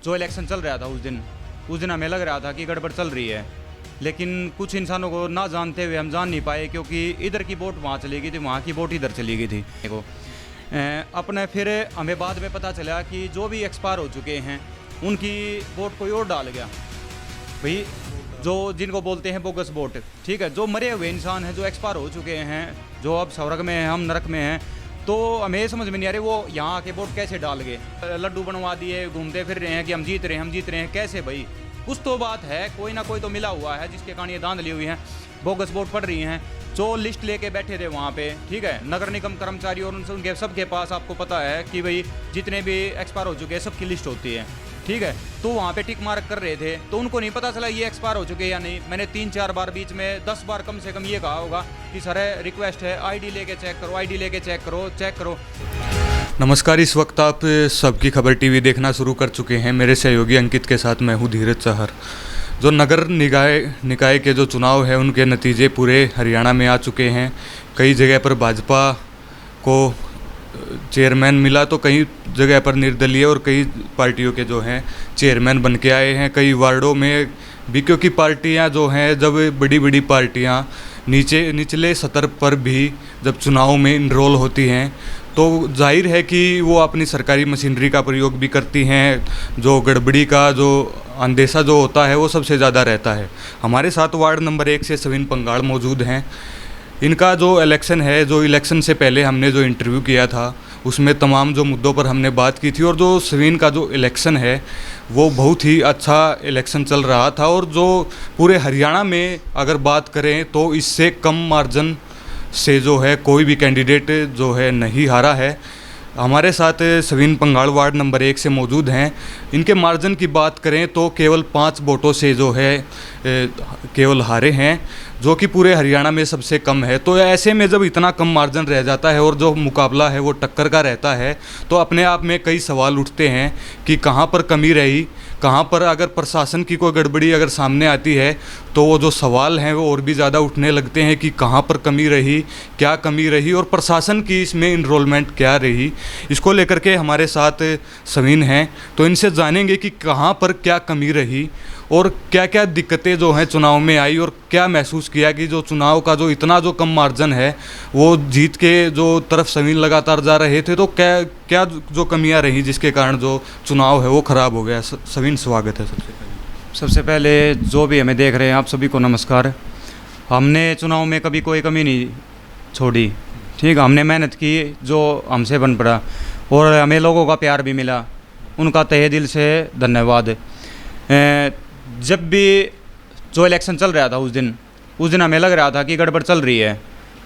जो इलेक्शन चल रहा था उस दिन हमें लग रहा था कि गड़बड़ चल रही है, लेकिन कुछ इंसानों को ना जानते हुए हम जान नहीं पाए, क्योंकि इधर की वोट वहाँ चली गई थी, वहाँ की वोट इधर चली गई थी। देखो अपने फिर हमें बाद में पता चला कि जो भी एक्सपायर हो चुके हैं उनकी वोट कोई और डाल गया भाई, जो जिनको बोलते हैं बोगस वोट। ठीक है, जो मरे हुए इंसान हैं, जो एक्सपायर हो चुके हैं, जो अब स्वर्ग में हैं, हम नरक में हैं, तो हमें समझ में नहीं आ रही वो यहाँ आके वोट कैसे डाल गए। लड्डू बनवा दिए, घूमते फिर रहे हैं कि हम जीत रहे हैं, कैसे भाई? कुछ तो बात है, कोई ना कोई तो मिला हुआ है जिसके कारण ये धांधली हुई है, बोगस वोट पड़ रही हैं। जो लिस्ट लेके बैठे थे वहाँ पे, ठीक है, नगर निगम कर्मचारी और उनके सबके पास आपको पता है कि भाई जितने भी एक्सपायर हो चुके हैं सबकी लिस्ट होती है। ठीक है, तो वहाँ पे टिक मार्क कर रहे थे, तो उनको नहीं पता चला ये एक्सपायर हो चुके हैं या नहीं। मैंने 3-4 बार, बीच में 10 बार कम से कम ये कहा होगा कि सर रिक्वेस्ट है आईडी लेके चेक करो, आईडी लेके चेक करो। नमस्कार, इस वक्त आप सबकी खबर टीवी देखना शुरू कर चुके हैं। मेरे सहयोगी अंकित के साथ मैं हूं धीरज चाहर। जो नगर निकाय के जो चुनाव है उनके नतीजे पूरे हरियाणा में आ चुके हैं। कई जगह पर भाजपा को चेयरमैन मिला, तो कई जगह पर निर्दलीय और कई पार्टियों के जो हैं चेयरमैन बन के आए हैं। कई वार्डों में भी, क्योंकि पार्टियां जो हैं, जब बड़ी बड़ी पार्टियां निचले स्तर पर भी जब चुनाव में इनरोल होती हैं तो जाहिर है कि वो अपनी सरकारी मशीनरी का प्रयोग भी करती हैं। जो गड़बड़ी का जो अंदेशा जो होता है वो सबसे ज़्यादा रहता है। हमारे साथ वार्ड नंबर 1 से सविन पंगाड़ मौजूद हैं। इनका जो इलेक्शन है, जो इलेक्शन से पहले हमने जो इंटरव्यू किया था उसमें तमाम जो मुद्दों पर हमने बात की थी, और जो सविन का जो इलेक्शन है वो बहुत ही अच्छा इलेक्शन चल रहा था। और जो पूरे हरियाणा में अगर बात करें तो इससे कम मार्जिन से जो है कोई भी कैंडिडेट जो है नहीं हारा है। हमारे साथ सविन पंगाड़ वार्ड नंबर 1 से मौजूद हैं। इनके मार्जिन की बात करें तो केवल 5 वोटों से जो है केवल हारे हैं, जो कि पूरे हरियाणा में सबसे कम है। तो ऐसे में जब इतना कम मार्जिन रह जाता है और जो मुकाबला है वो टक्कर का रहता है, तो अपने आप में कई सवाल उठते हैं कि कहाँ पर कमी रही, कहाँ पर अगर प्रशासन की कोई गड़बड़ी अगर सामने आती है तो वो जो सवाल हैं वो और भी ज़्यादा उठने लगते हैं कि कहाँ पर कमी रही, क्या कमी रही, और प्रशासन की इसमें इनरोलमेंट क्या रही। इसको लेकर के हमारे साथ सविन हैं, तो इनसे जानेंगे कि कहाँ पर क्या कमी रही और क्या क्या दिक्कतें जो हैं चुनाव में आई, और क्या महसूस किया कि जो चुनाव का जो इतना जो कम मार्जिन है वो जीत के जो तरफ सविन लगातार जा रहे थे, तो क्या क्या जो कमियां रही जिसके कारण जो चुनाव है वो ख़राब हो गया। सविन, स्वागत है। सबसे पहले जो भी हमें देख रहे हैं आप सभी को नमस्कार। हमने चुनाव में कभी कोई कमी नहीं छोड़ी, ठीक है, हमने मेहनत की जो हमसे बन पड़ा, और हमें लोगों का प्यार भी मिला, उनका तहे दिल से धन्यवाद। जब भी जो इलेक्शन चल रहा था उस दिन हमें लग रहा था कि गड़बड़ चल रही है,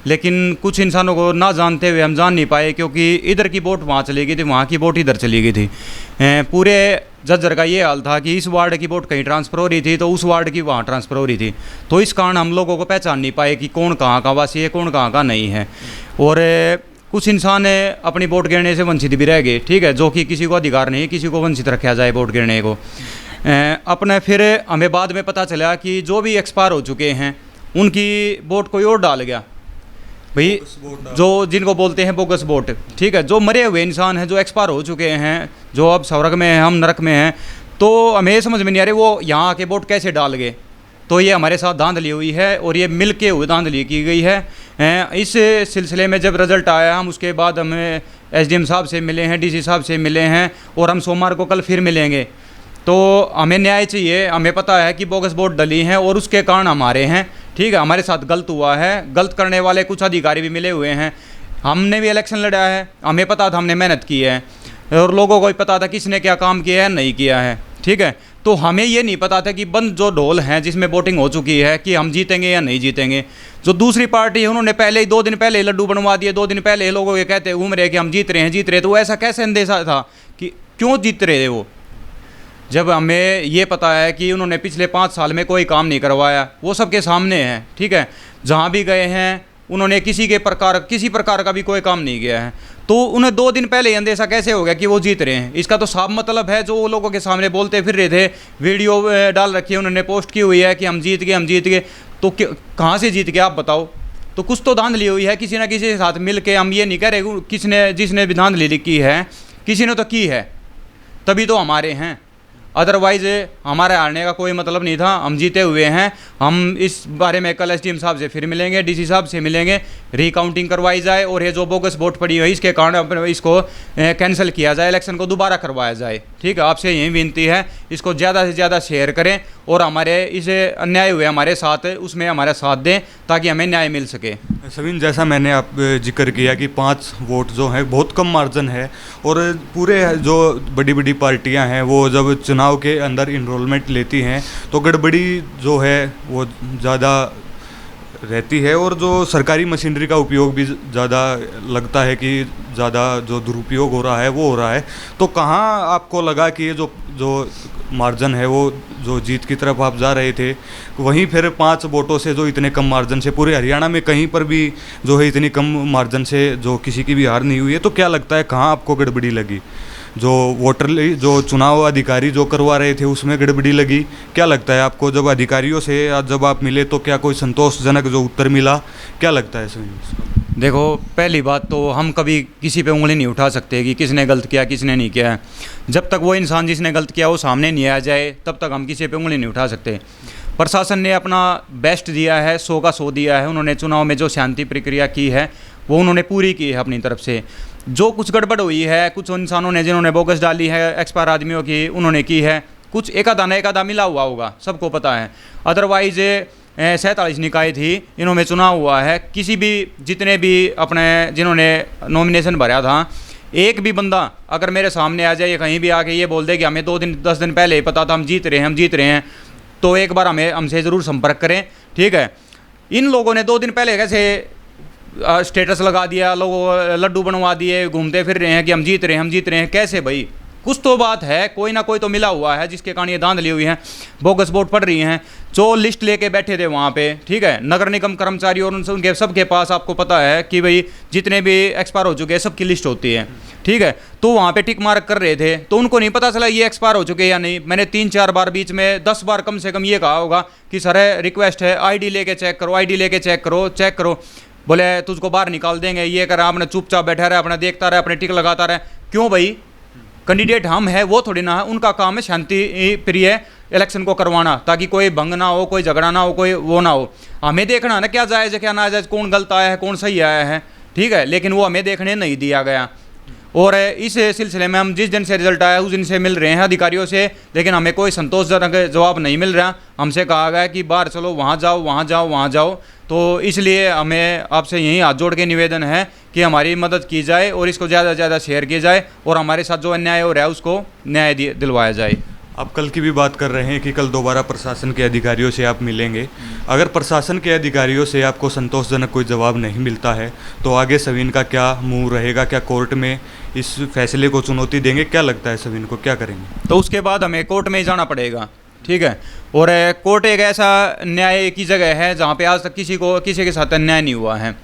लेकिन कुछ इंसानों को ना जानते हुए हम जान नहीं पाए, क्योंकि इधर की वोट वहाँ चली गई थी, वहाँ की वोट इधर चली गई थी। पूरे जज्जर का ये हाल था कि इस वार्ड की वोट कहीं ट्रांसफ़र हो रही थी तो उस वार्ड की वहाँ ट्रांसफ़र हो रही थी, तो इस कारण हम लोगों को पहचान नहीं पाए कि कौन कहाँ का वासी है, कौन कहाँ का नहीं है। और कुछ इंसान अपनी वोट गिरने से वंचित भी रह गए, ठीक है, जो कि किसी को अधिकार नहीं, किसी को वंचित रखा जाए वोट गिरने को। अपने फिर हमें बाद में पता चला कि जो भी एक्सपायर हो चुके हैं उनकी वोट कोई और डाल गया भाई, जो जिनको बोलते हैं बोगस वोट। ठीक है, जो मरे हुए इंसान हैं, जो एक्सपायर हो चुके हैं, जो अब स्वर्ग में हैं, हम नरक में हैं, तो हमें समझ में नहीं आ रही वो यहाँ आके वोट कैसे डाल गए। तो ये हमारे साथ धांधली हुई है और ये मिल के हुए धांधली की गई है। इस सिलसिले में जब रिज़ल्ट आया, हम उसके बाद हमें SDM साहब से मिले हैं, DC साहब से मिले हैं, और हम सोमवार को कल फिर मिलेंगे। तो हमें न्याय चाहिए। हमें पता है कि बोगस वोट डली हैं और उसके कारण हमारे हैं, ठीक है, हमारे साथ गलत हुआ है। गलत करने वाले कुछ अधिकारी भी मिले हुए हैं। हमने भी इलेक्शन लड़ा है, हमें पता था, हमने मेहनत की है, और लोगों को भी पता था किसने क्या काम किया है, नहीं किया है, ठीक है। तो हमें ये नहीं पता था कि बंद जो ढोल हैं जिसमें वोटिंग हो चुकी है कि हम जीतेंगे या नहीं जीतेंगे। जो दूसरी पार्टी है उन्होंने पहले ही 2 दिन पहले ही लड्डू बनवा दिए, 2 दिन पहले लोगों ये कहते घूम रहे कि हम जीत रहे हैं। तो ऐसा कैसे अंदेशा था कि क्यों जीत रहे थे वो, जब हमें ये पता है कि उन्होंने पिछले 5 साल में कोई काम नहीं करवाया, वो सबके सामने है, ठीक है। जहाँ भी गए हैं उन्होंने किसी प्रकार का भी कोई काम नहीं किया है, तो उन्हें 2 दिन पहले अंदेशा कैसे हो गया कि वो जीत रहे हैं। इसका तो साफ मतलब है जो वो लोगों के सामने बोलते फिर रहे थे, वीडियो डाल रखी है उन्होंने, पोस्ट की हुई है कि हम जीत गए। तो कहाँ से जीत गए आप बताओ। तो कुछ तो धांधली हुई है किसी ना किसी के साथ मिल के। हम ये नहीं कह रहे जिसने भी धांधली की है, किसी ने तो की है, तभी तो हमारे हैं। अदरवाइज हमारे हारने का कोई मतलब नहीं था, हम जीते हुए हैं। हम इस बारे में कल एसडीएम साहब से फिर मिलेंगे, डीसी साहब से मिलेंगे, रिकाउंटिंग करवाई जाए और ये जो बोगस वोट पड़ी है इसके कारण इसको कैंसिल किया जाए, इलेक्शन को दोबारा करवाया जाए। ठीक है, आपसे यही विनती है, इसको ज़्यादा से ज़्यादा शेयर करें और हमारे इसे अन्याय हुए हमारे साथ उसमें हमारा साथ दें ताकि हमें न्याय मिल सके। सविन, जैसा मैंने आप जिक्र किया कि 5 वोट जो हैं बहुत कम मार्जिन है, और पूरे जो बड़ी बड़ी पार्टियां हैं वो जब चुनाव के अंदर इनरोलमेंट लेती हैं तो गड़बड़ी जो है वो ज़्यादा रहती है, और जो सरकारी मशीनरी का उपयोग भी ज़्यादा लगता है कि ज़्यादा जो दुरुपयोग हो रहा है वो हो रहा है। तो कहाँ आपको लगा कि ये जो मार्जिन है वो जो जीत की तरफ आप जा रहे थे, वहीं फिर 5 वोटों से जो इतने कम मार्जिन से पूरे हरियाणा में कहीं पर भी जो है इतनी कम मार्जिन से जो किसी की भी हार नहीं हुई है, तो क्या लगता है कहाँ आपको गड़बड़ी लगी? जो वोटर जो चुनाव अधिकारी जो करवा रहे थे उसमें गड़बड़ी लगी? क्या लगता है आपको जब अधिकारियों से जब आप मिले तो क्या कोई संतोषजनक जो उत्तर मिला? क्या लगता है इसमें? देखो, पहली बात तो हम कभी किसी पे उंगली नहीं उठा सकते कि किसने गलत किया किसने नहीं किया है। जब तक वो इंसान जिसने गलत किया वो सामने नहीं आ जाए तब तक हम किसी पे उंगली नहीं उठा सकते। प्रशासन ने अपना बेस्ट दिया है, 100 का 100 दिया है। उन्होंने चुनाव में जो शांति प्रक्रिया की है वो उन्होंने पूरी की है अपनी तरफ से। जो कुछ गड़बड़ हुई है, कुछ इंसानों ने जिन्होंने बोगस डाली है एक्सपायर आदमियों की, उन्होंने की है। कुछ एक आधा मिला हुआ होगा, सबको पता है। अदरवाइज 47 निकाय थी, इन्होंने चुनाव हुआ है। किसी भी जितने भी अपने जिन्होंने नॉमिनेशन भरा था, एक भी बंदा अगर मेरे सामने आ जाए कहीं भी आके ये बोल दे कि हमें 2 दिन 10 दिन पहले ही पता था हम जीत रहे हैं, तो एक बार हमसे ज़रूर संपर्क करें। ठीक है, इन लोगों ने 2 दिन पहले कैसे स्टेटस लगा दिया, लोगों लड्डू बनवा दिए, घूमते फिर रहे हैं कि हम जीत रहे हैं। कैसे भाई? कुछ तो बात है, कोई ना कोई तो मिला हुआ है जिसके कारण ये धांधली हुई है, बोगस वोट पड़ रही हैं। जो लिस्ट लेके बैठे थे वहाँ पे, ठीक है, नगर निगम कर्मचारी और उनके सबके पास आपको पता है कि भाई जितने भी एक्सपायर हो चुके हैं सबकी लिस्ट होती है। ठीक है, तो वहाँ पे टिक मार्क कर रहे थे, तो उनको नहीं पता चला ये एक्सपायर हो चुके हैं या नहीं। मैंने 3-4 बार बीच में 10 बार कम से कम ये कहा होगा कि सर रिक्वेस्ट है आईडी लेके चेक करो। बोले तुझको बाहर निकाल देंगे, ये कर, आपने चुपचाप बैठा रहे, अपना देखता रहे, अपने टिक लगाता रहे। क्यों भाई? कैंडिडेट हम है, वो थोड़ी ना है। उनका काम है शांति प्रिय इलेक्शन को करवाना, ताकि कोई भंग ना हो, कोई झगड़ा ना हो, कोई वो ना हो। हमें देखना ना क्या जायज़ है क्या ना जायज़, कौन गलत आया है कौन सही आया है। ठीक है, लेकिन वो हमें देखने नहीं दिया गया। और इस सिलसिले में हम जिस दिन से रिजल्ट आया उस दिन से मिल रहे हैं अधिकारियों से, लेकिन हमें कोई संतोषजनक जवाब नहीं मिल रहा। हमसे कहा गया कि बाहर चलो, वहाँ जाओ। तो इसलिए हमें आपसे यही हाथ जोड़ के निवेदन है कि हमारी मदद की जाए और इसको ज़्यादा से ज़्यादा शेयर किया जाए और हमारे साथ जो अन्याय हो रहा है उसको न्याय दिलवाया जाए। आप कल की भी बात कर रहे हैं कि कल दोबारा प्रशासन के अधिकारियों से आप मिलेंगे। अगर प्रशासन के अधिकारियों से आपको संतोषजनक कोई जवाब नहीं मिलता है तो आगे सविन का क्या मुंह रहेगा? क्या कोर्ट में इस फैसले को चुनौती देंगे? क्या लगता है सविन को, क्या करेंगे? तो उसके बाद हमें कोर्ट में ही जाना पड़ेगा। ठीक है, और कोर्ट एक ऐसा न्याय की जगह है जहाँ पे आज तक किसी के साथ अन्याय नहीं हुआ है।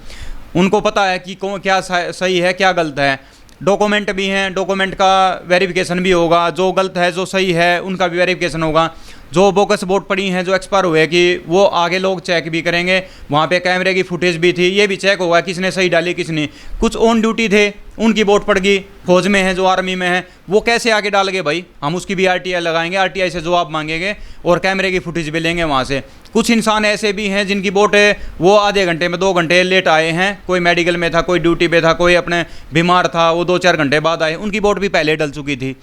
उनको पता है कि कौन क्या सही है क्या गलत है। डॉक्यूमेंट भी हैं, डॉक्यूमेंट का वेरिफिकेशन भी होगा, जो गलत है जो सही है उनका भी वेरिफिकेशन होगा। जो बोगस वोट पड़ी हैं जो एक्सपायर हुए कि वो आगे लोग चेक भी करेंगे। वहाँ पे कैमरे की फुटेज भी थी, ये भी चेक होगा किसने सही डाली किसने। कुछ ऑन ड्यूटी थे, उनकी वोट पड़ गई, फौज में है जो आर्मी में है, वो कैसे आगे डाल गए भाई? हम उसकी भी आरटीआई लगाएंगे, आरटीआई से जवाब मांगेंगे और कैमरे की फुटेज भी लेंगे वहाँ से। कुछ इंसान ऐसे भी हैं जिनकी वोट वो आधे घंटे में 2 घंटे लेट आए हैं, कोई मेडिकल में था, कोई ड्यूटी पे था, कोई अपने बीमार था, वो 2-4 घंटे बाद आए, उनकी वोट भी पहले डल चुकी थी।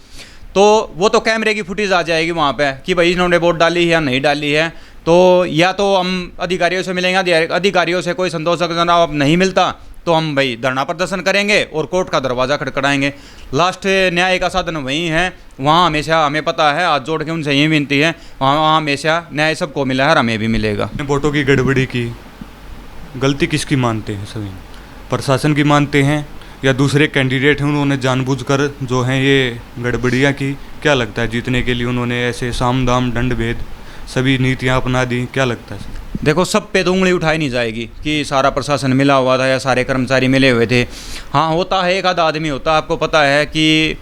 तो वो तो कैमरे की फुटेज आ जाएगी वहाँ पे कि भाई इन्होंने वोट डाली है या नहीं डाली है। तो या तो हम अधिकारियों से मिलेंगे, अधिकारियों से कोई संतोषजनक जवाब नहीं मिलता तो हम भाई धरना प्रदर्शन करेंगे और कोर्ट का दरवाज़ा खटखटाएंगे। लास्ट न्याय का साधन वही है, वहाँ हमेशा हमें पता है, हाथ जोड़ के उनसे यही विनती है, वहाँ हमेशा न्याय सबको मिला है और हमें भी मिलेगा। वोटों की गड़बड़ी की गलती किसकी मानते हैं सभी? प्रशासन की मानते हैं या दूसरे कैंडिडेट हैं उन्होंने जानबूझकर जो हैं ये गड़बड़ियाँ की? क्या लगता है जीतने के लिए उन्होंने ऐसे साम दाम दंड भेद सभी नीतियाँ अपना दी? क्या लगता है? देखो, सब पे तो उंगली उठाई नहीं जाएगी कि सारा प्रशासन मिला हुआ था या सारे कर्मचारी मिले हुए थे। हाँ, होता है एक आधा आदमी होता है, आपको पता है कि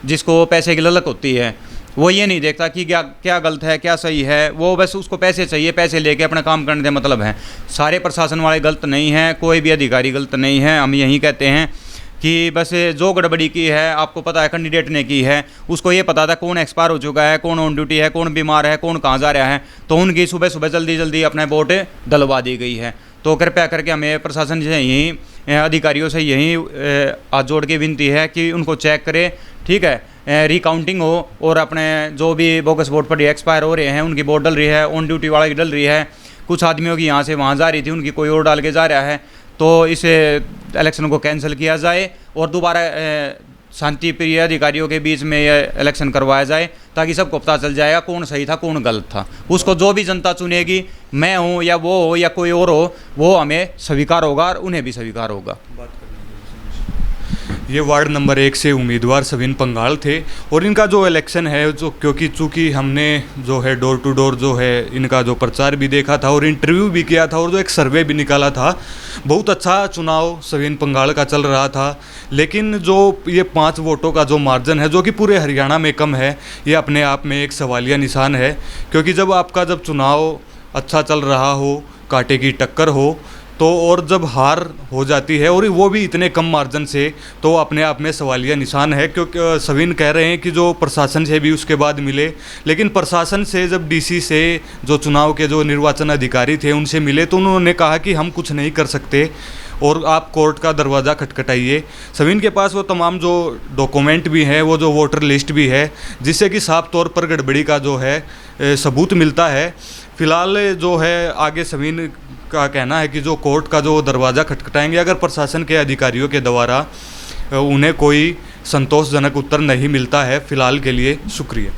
जिसको पैसे की ललक होती है, वो ये नहीं देखता कि क्या गलत है क्या सही है, वो बस उसको पैसे चाहिए, पैसे लेके अपना काम करने का मतलब है। सारे प्रशासन वाले गलत नहीं हैं, कोई भी अधिकारी गलत नहीं है। हम यही कहते हैं कि बस जो गड़बड़ी की है आपको पता है कैंडिडेट ने की है, उसको ये पता था कौन एक्सपायर हो चुका है, कौन ऑन ड्यूटी है, कौन बीमार है, कौन कहाँ जा रहा है, तो उनकी सुबह सुबह जल्दी जल्दी अपने वोट डलवा दी गई है। तो कृपया करके हमें प्रशासन से यही अधिकारियों से यही हाथ जोड़ के विनती है कि उनको चेक करें, ठीक है, रिकाउंटिंग हो और अपने जो भी बोगस वोट पर एक्सपायर हो रहे हैं उनकी वोट डल रही है, ऑन ड्यूटी वाला की डल रही है, कुछ आदमियों की यहाँ से वहाँ जा रही थी उनकी कोई और डाल के जा रहा है, तो इस इलेक्शन को कैंसिल किया जाए और दोबारा शांति प्रिय अधिकारियों के बीच में यह इलेक्शन करवाया जाए, ताकि सबको पता चल जाएगा कौन सही था कौन गलत था। उसको जो भी जनता चुनेगी, मैं हूँ या वो हो या कोई और हो, वो हमें स्वीकार होगा और उन्हें भी स्वीकार होगा। ये वार्ड नंबर 1 से उम्मीदवार सविन पंगाल थे और इनका जो इलेक्शन है, जो क्योंकि चूँकि हमने जो है डोर टू डोर जो है इनका जो प्रचार भी देखा था और इंटरव्यू भी किया था और जो एक सर्वे भी निकाला था, बहुत अच्छा चुनाव सविन पंगाल का चल रहा था। लेकिन जो ये 5 वोटों का जो मार्जिन है, जो कि पूरे हरियाणा में कम है, ये अपने आप में एक सवालिया निशान है। क्योंकि जब चुनाव अच्छा चल रहा हो, कांटे की टक्कर हो, तो और जब हार हो जाती है और वो भी इतने कम मार्जिन से, तो अपने आप में सवालिया निशान है। क्योंकि सविन कह रहे हैं कि जो प्रशासन से भी उसके बाद मिले, लेकिन प्रशासन से जब डीसी से जो चुनाव के जो निर्वाचन अधिकारी थे उनसे मिले, तो उन्होंने कहा कि हम कुछ नहीं कर सकते और आप कोर्ट का दरवाज़ा खटखटाइए। सविन के पास वो तमाम जो डॉक्यूमेंट भी हैं, वो जो वोटर लिस्ट भी है, जिससे कि साफ तौर पर गड़बड़ी का जो है सबूत मिलता है। फिलहाल जो है आगे सविन का कहना है कि जो कोर्ट का जो दरवाज़ा खटखटाएंगे, अगर प्रशासन के अधिकारियों के द्वारा उन्हें कोई संतोषजनक उत्तर नहीं मिलता है। फिलहाल के लिए शुक्रिया।